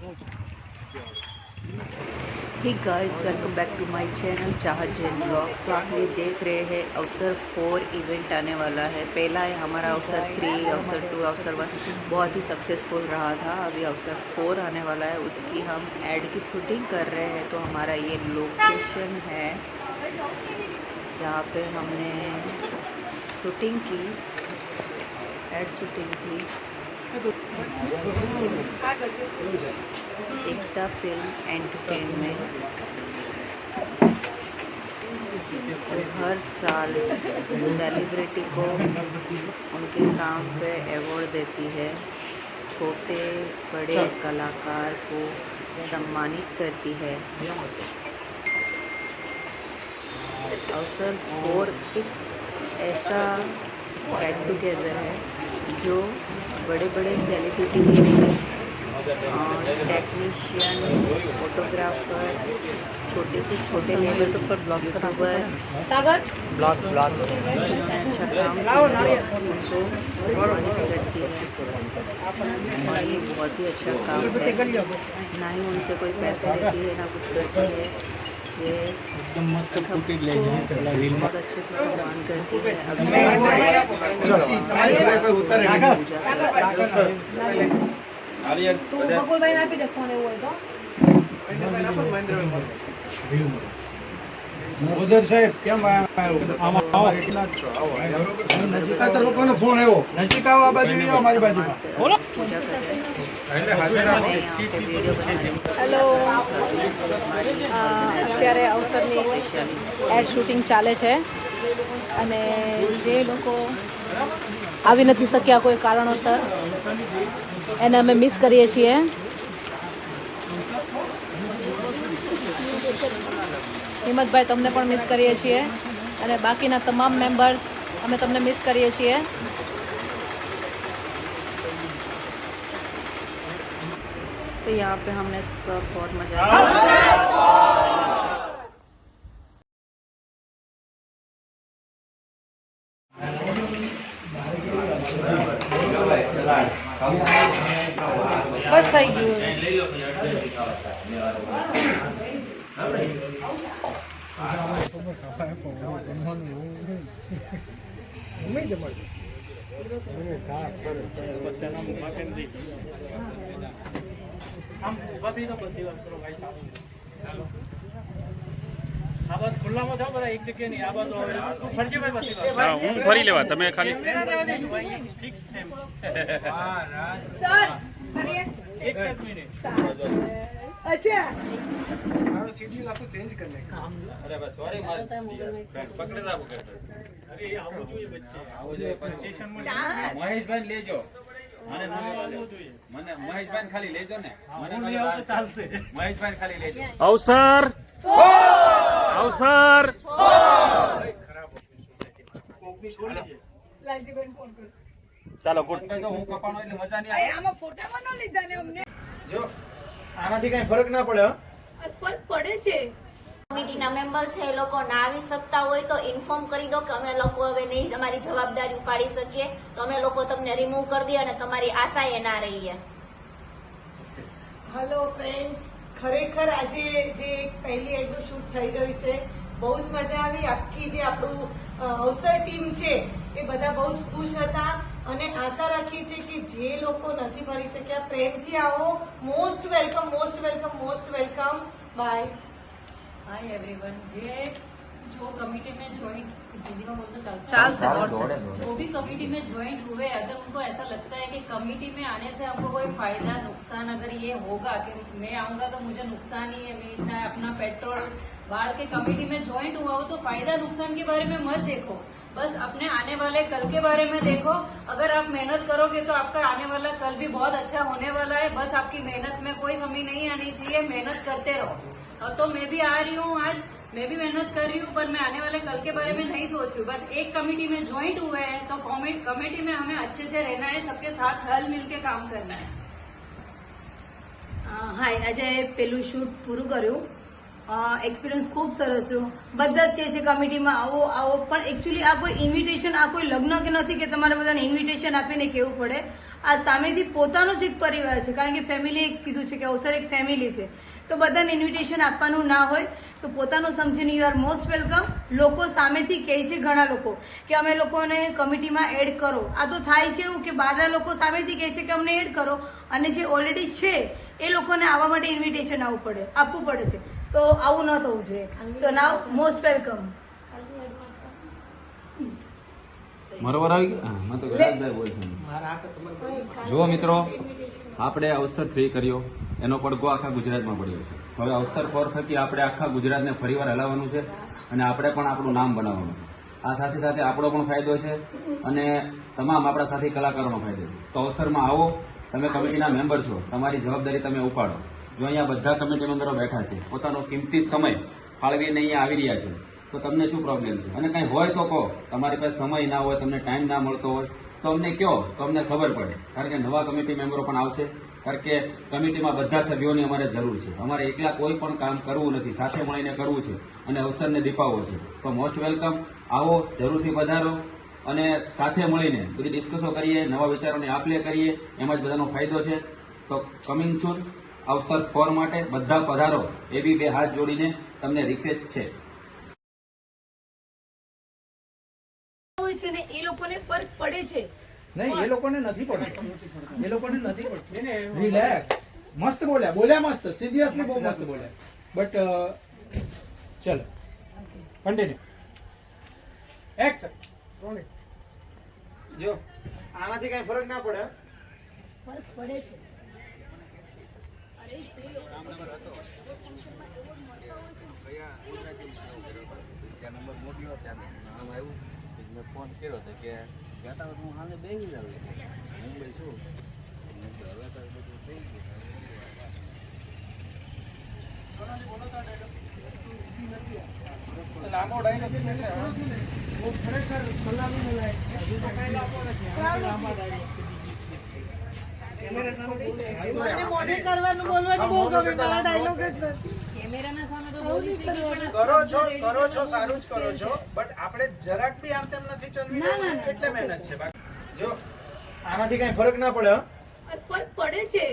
Hey guys, welcome back to my channel Chahat Jain blogs. तो आप ये देख रहे हैं अवसर 4 इवेंट आने वाला है। पहला है हमारा अवसर 3, अवसर 2, अवसर 1 बहुत ही सक्सेसफुल रहा था। अभी अवसर 4 आने वाला है, उसकी हम एड की शूटिंग कर रहे हैं। तो हमारा ये लोकेशन है जहाँ पे हमने शूटिंग की, एड शूटिंग की। एकता फिल्म एंटरटेनमेंट हर साल सेलिब्रिटी को उनके काम पे अवार्ड देती है, छोटे बड़े कलाकार को सम्मानित करती है। अवसर 4 एक ऐसा गेट टुगेदर है जो बड़े बड़े सेलिब्रिटी, टेक्नीशियन, फोटोग्राफर, छोटे से छोटे लेवल पर ब्लॉगर अच्छा काम उनको सम्मानित करती है। और ये बहुत ही अच्छा काम है, ना ही उनसे कोई पैसे लेती है ना कुछ करती है। ये बहुत अच्छे से सम्मान करती है। બકુલભાઈ આપી દે ફોન એવું હોય તો મોદર સાહેબ કેમ આમાં આવો નજીક આ તરફનો ફોન આવ્યો, નજીક આવો, આ બાજુ આવો, અમારી બાજુમાં બોલો। હેલો, અત્યારે અવસરની એડ શૂટિંગ ચાલે છે અને જે લોકો આવી નથી શક્યા કોઈ કારણોસર એને અમે મિસ કરીએ છીએ। હિંમતભાઈ, તમને પણ મિસ કરીએ છીએ અને બાકીના તમામ મેમ્બર્સ અમે તમને મિસ કરીએ છીએ। तो यहाँ पे हमने सब बहुत मजा बस થઈ હું ફરી લેવા તમે ખાલી अच्छा शेड्यूल आपको चेंज करने का। અરે બસ સોરી પકડી રાખો અરે આવું જોઈએ બચ્ચે આવું જોઈએ સ્ટેશનમાં મહેશભાઈ લેજો મને ના જોઈએ મને મહેશભાઈ ખાલી લેજો ને મને તો ચાલશે મહેશભાઈ ખાલી લેજો અવસર અવસર લાલજીભાઈ ફોન કર ચાલો ગુડ તો હું કપાણો એટલે મજા નહીં આવે આમાં ફોટામાં ન લીધા ને અમને જો આનાથી કઈ ફરક ના પડે, ફરક પડે છે। કમિટીના મેમ્બર છે એ લોકો ના આવી શકતા હોય તો ઇન્ફોર્મ કરી દો કે અમે લોકો હવે નહીં અમારી જવાબદારી ઉપાડી શકીએ તો અમે લોકો તમને રિમૂવ કરી દઈએ અને તમારી આશાએ ના રહીએ। હેલો ફ્રેન્ડ્સ, ખરેખર આજે જે પહેલી એડનું શૂટ થઈ ગયું છે, બહુ જ મજા આવી। આખી જે આપણું અવસર ટીમ છે એ બધા બહુ જ ખુશ હતા અને આશા રાખીએ છીએ કે જે લોકો નથી મળી શક્યા પ્રેમથી આવો। Most welcome, most welcome, most welcome. Bye. Hi everyone. जो कमेटी में ज्वाइंट हिंदी में बोलते चाल से वो भी कमेटी में ज्वाइंट हुए, अगर उनको ऐसा लगता है कि कमेटी में आने से हमको कोई फायदा नुकसान अगर ये होगा कि मैं आऊंगा तो मुझे नुकसान ही है, मैं इतना अपना पेट्रोल बाढ़ के कमेटी में ज्वाइंट हुआ हो तो फायदा नुकसान के बारे में मत देखो, बस अपने आने वाले कल के बारे में देखो। अगर आप मेहनत करोगे तो आपका आने वाला कल भी बहुत अच्छा होने वाला है। बस आपकी मेहनत में कोई कमी नहीं आनी चाहिए, मेहनत करते रहो। और तो मैं भी आ रही हूँ आज, मैं भी मेहनत कर रही हूँ, पर मैं आने वाले कल के बारे में नहीं सोच रही हूँ। बस एक कमेटी में ज्वाइंट हुए हैं तो कमेटी में हमें अच्छे से रहना है, सबके साथ हल मिल के काम करना है। હાય, આજે પેલું શૂટ પૂરું કર્યું, એક્સપિરિયન્સ ખૂબ સરસ રહ્યો। બધા જ કહે છે કમિટીમાં આવો આવો, પણ એકચ્યુઅલી આ કોઈ ઇન્વિટેશન, આ કોઈ લગ્ન કે નથી કે તમારે બધાને ઇન્વિટેશન આપીને કહેવું પડે। આ સામેથી પોતાનો જ એક પરિવાર છે, કારણ કે ફેમિલી કીધું છે કે અવસર એક ફેમિલી છે, તો બધાને ઇન્વિટેશન આપવાનું ના હોય તો પોતાનું સમજીને યુ આર મોસ્ટ વેલકમ. લોકો સામેથી કહે છે ઘણા લોકો કે અમે લોકોને કમિટીમાં એડ કરો. આ તો થાય છે એવું કે બહારના લોકો સામેથી કહે છે કે અમને એડ કરો, અને જે ઓલરેડી છે એ લોકોને આવવા માટે ઇન્વિટેશન આપવું પડે છે. તો આવું ન થવું જોઈએ. સો નાવ મોસ્ટ વેલકમ. બરોબર આવી ગયું? હા, તો ગરાજભાઈ બોલશે. જુઓ મિત્રો, આપણે અવસર 3 કર્યો, એનો પડઘો આખા ગુજરાતમાં પડ્યો છે. હવે અવસર 4 થકી આપણે આખા ગુજરાતને ફરીવાર હલાવવાનું છે અને આપણે પણ આપણું નામ બનાવવાનું છે. આ સાથે સાથે આપણો પણ ફાયદો છે અને તમામ આપણા સાથી કલાકારોનો ફાયદો છે. તો અવસરમાં આવો, તમે કમિટીના મેમ્બર છો, તમારી જવાબદારી તમે ઉપાડો. જો અહીંયા બધા કમિટી મેમ્બરો બેઠા છે, પોતાનો કિંમતી સમય ફાળવીને અહીંયા આવી રહ્યા છે, તો તમને શું પ્રોબ્લેમ છે? અને કંઈ હોય તો કહો. તમારી પાસે સમય ના હોય, તમને ટાઈમ ના મળતો હોય તો અમને કહો, તો અમને ખબર પડે. કારણ કે નવા કમિટી મેમ્બરો પણ આવશે, કારણ કે કમિટીમાં બધા સભ્યોની અમારે જરૂર છે. અમારે એકલા કોઈ પણ કામ કરવું નથી, સાથે મળીને કરવું છે અને અવસરને દીપાવવો છે. તો મોસ્ટ વેલકમ. આવો, જરૂરથી પધારો અને સાથે મળીને બધી ડિસ્કસો કરીએ, નવા વિચારોની આપ લે કરીએ. એમાં જ બધાનો ફાયદો છે. તો કમિંગ સૂન અવસર 4 માટે બધા પધારો એવી 2 હાથ જોડીને તમને રિક્વેસ્ટ છે. હોય છે ને એ લોકોને ફરક પડે છે. નહીં, એ લોકોને નથી પડતો. એ લોકોને નથી પડતો. રિલેક્સ. મસ્ત બોલ્યા મસ્ત, સિરિયસલી બહુ મસ્ત બોલ્યા. બટ ચલો કન્ટિન્યુ. એક્શન. જો આનાથી કઈ ફરક ના પડે. ફરક પડે છે. ફોન કર્યો હતો કે કહેતા હું સામે બેસી જાઉં મુંબઈ છું, હવે તો બધું થઈ ગયું. લાંબો ડાયલોગ છે એટલે બહુ ખરેખર સલામી લાયક છે. હજુ તો કઈ લાંબો નથી. લાંબા ડાયલોગ છે. કેમેરા સામે મને મોઢે કરવાનું બોલવાનું બહુ ગમે, મારા ડાયલોગ જ નથી. કેમેરાના સામે તો બોલી શકીએ. કરો છો સારું જ કરો છો, બટ આપણે જરાક બી આમ તેમ નથી ચલવી એટલે મહેનત છે. બાકી જો આનાથી કઈ ફરક ના પડે. ફરક પડે છે.